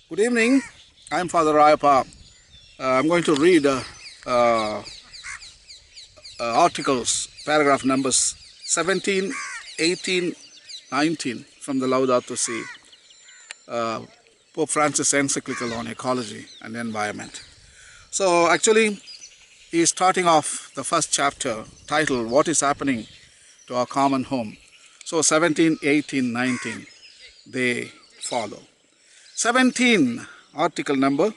Good evening. I'm Father Rayappa. I'm going to read articles, paragraph numbers 17, 18, 19 from the Laudato Si, Pope Francis encyclical on ecology and environment. So actually, he is starting off the first chapter titled, What is Happening to Our Common Home? So 17, 18, 19, they follow. 17, article number,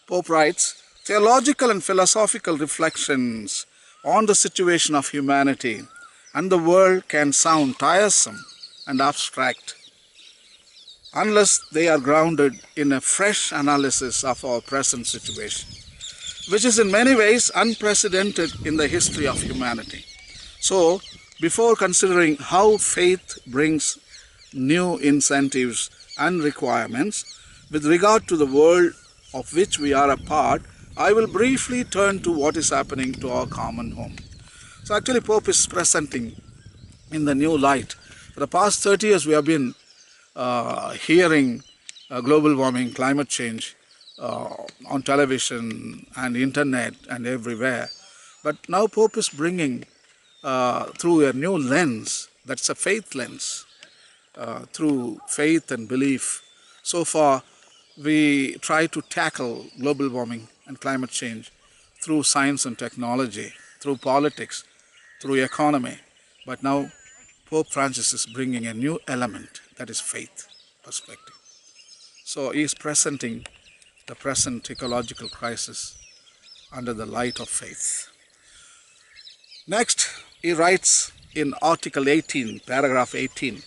Pope writes, Theological and philosophical reflections on the situation of humanity and the world can sound tiresome and abstract unless they are grounded in a fresh analysis of our present situation, which is in many ways unprecedented in the history of humanity. So, before considering how faith brings new incentives and requirements with regard to the world of which we are a part, I will briefly turn to what is happening to our common home. So actually Pope is presenting in the new light. For the past 30 years we have been hearing global warming, climate change on television and internet and everywhere. But now Pope is bringing through a new lens, that's a faith lens, through faith and belief. So far we try to tackle global warming and climate change through science and technology, through politics, through economy. But now Pope Francis is bringing a new element, that is faith perspective. So he is presenting the present ecological crisis under the light of faith. Next, he writes in Article 18, paragraph 18,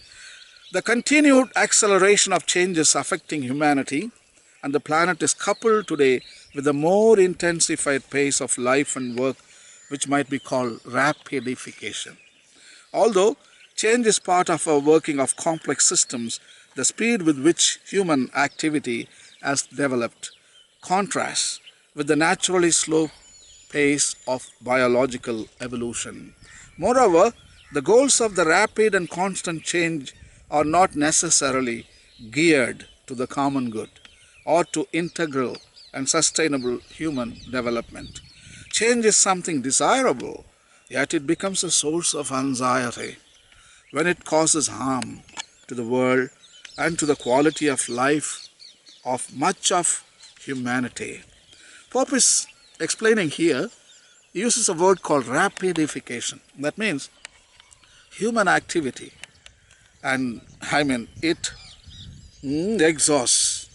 the continued acceleration of changes affecting humanity and the planet is coupled today with a more intensified pace of life and work, which might be called rapidification. Although change is part of our working of complex systems, the speed with which human activity has developed contrasts with the naturally slow pace of biological evolution. Moreover, the goals of the rapid and constant change are not necessarily geared to the common good or to integral and sustainable human development. Change is something desirable, yet it becomes a source of anxiety when it causes harm to the world and to the quality of life of much of humanity. Pope is explaining here, he uses a word called rapidification. That means human activity, and it exhausts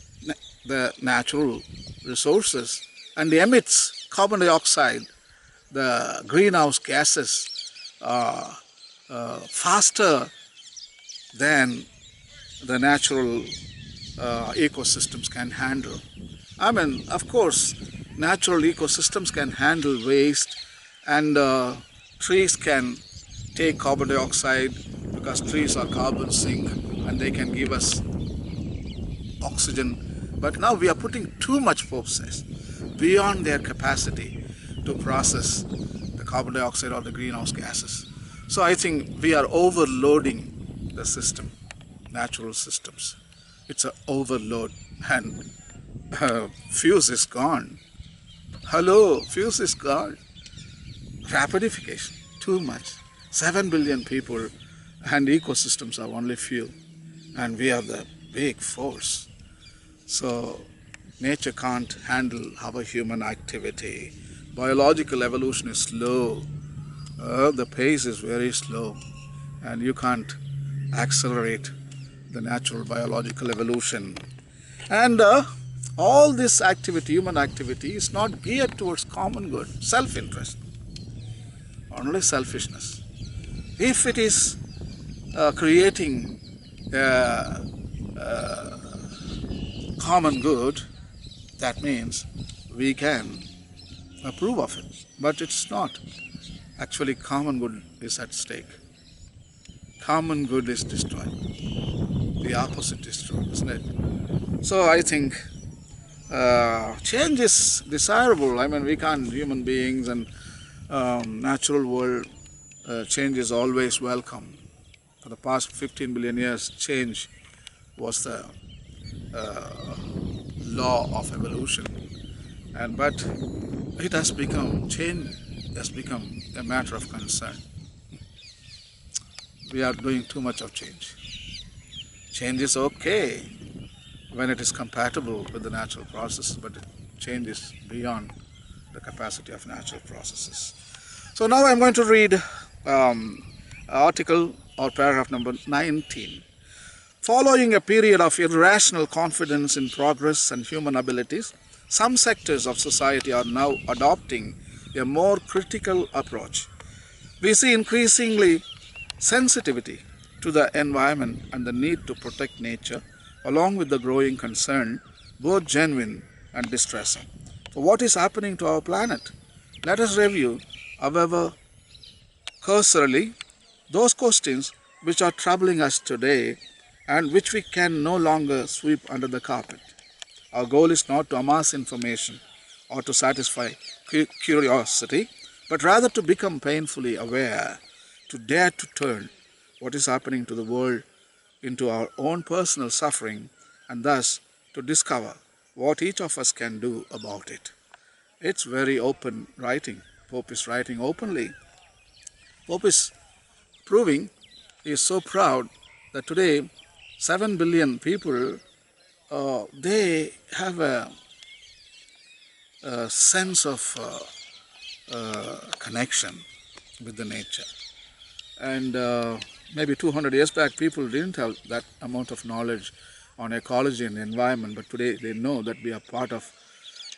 the natural resources and emits carbon dioxide, the greenhouse gases, faster than the natural ecosystems can handle. Of course, natural ecosystems can handle waste, and trees can take carbon dioxide because trees are carbon sink and they can give us oxygen. But now we are putting too much, Pope says, beyond their capacity to process the carbon dioxide or the greenhouse gases. So I think we are overloading the system, natural systems. It's an overload, and fuse is gone. Hello, fuse is gone. Rapidification, too much. 7 billion people and ecosystems are only few, and we are the big force. So nature can't handle our human activity. Biological evolution is slow. The pace is very slow, and you can't accelerate the natural biological evolution. And all this activity, human activity, is not geared towards common good, self-interest, only selfishness. If it is creating common good, that means we can approve of it. But it's not. Actually, common good is at stake. Common good is destroyed. The opposite is true, isn't it? So I think change is desirable. We can't, human beings and natural world, change is always welcome. For the past 15 billion years, change was the law of evolution, but it has become change has become a matter of concern. We are doing too much of change. Change is okay when it is compatible with the natural processes, but change is beyond the capacity of natural processes. So now I'm going to read article or paragraph number 19. Following a period of irrational confidence in progress and human abilities, some sectors of society are now adopting a more critical approach. We see increasingly sensitivity to the environment and the need to protect nature, along with the growing concern, both genuine and distressing, for what is happening to our planet. Let us review, however cursorily, those questions which are troubling us today and which we can no longer sweep under the carpet. Our goal is not to amass information or to satisfy curiosity, but rather to become painfully aware, to dare to turn what is happening to the world into our own personal suffering, and thus to discover what each of us can do about it. It's very open writing. Pope is writing openly. Pope is proving he is so proud that today 7 billion people, they have a sense of connection with the nature. And maybe 200 years back, people didn't have that amount of knowledge on ecology and environment, but today they know that we are part of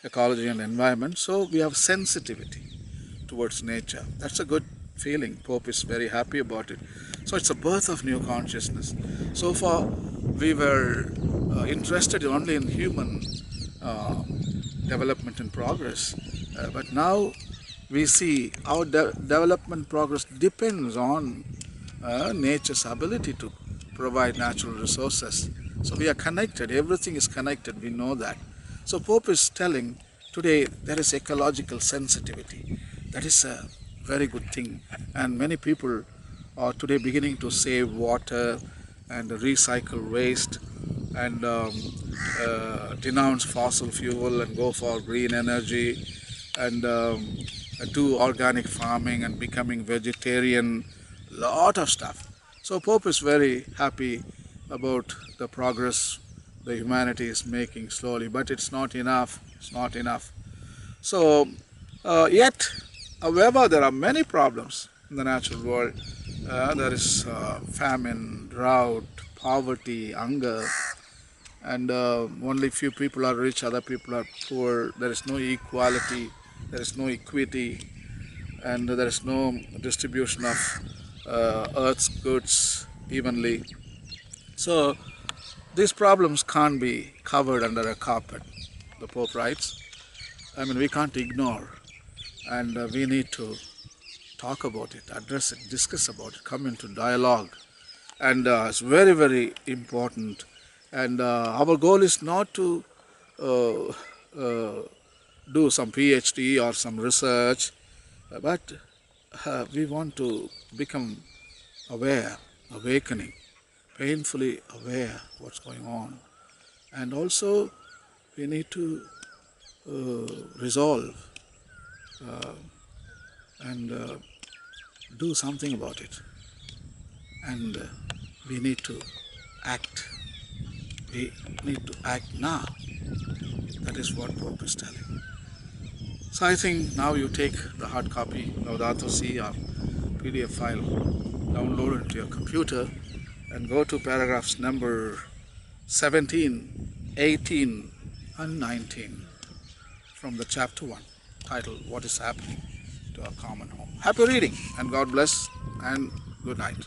ecology and environment, so we have sensitivity towards nature. That's a good feeling. Pope is very happy about it. So it's a birth of new consciousness. So far, we were interested only in human development and progress, but now we see our development progress depends on nature's ability to provide natural resources. So we are connected, everything is connected, we know that. So Pope is telling today there is ecological sensitivity. That is a very good thing, and many people are today beginning to save water and recycle waste and denounce fossil fuel and go for green energy and do organic farming and becoming vegetarian, lot of stuff. So Pope is very happy about the progress the humanity is making slowly, but it's not enough. It's not enough. So yet, however, there are many problems in the natural world. There is famine, drought, poverty, hunger, and only few people are rich, other people are poor. There is no equality, there is no equity, and there is no distribution of earth's goods evenly. So these problems can't be covered under a carpet, the Pope writes. I mean, we can't ignore, and we need to talk about it, address it, discuss about it, come into dialogue, and it's very, very important. And our goal is not to do some PhD or some research, but we want to become aware, awakening, painfully aware what's going on. And also we need to resolve and do something about it. And we need to act. We need to act now. That is what Pope is telling. So I think now you take the hard copy, Laudato Si or PDF file, download it to your computer and go to paragraphs number 17, 18 and 19 from the chapter 1, titled What is Happening to Our Common Home. Happy reading, and God bless, and good night.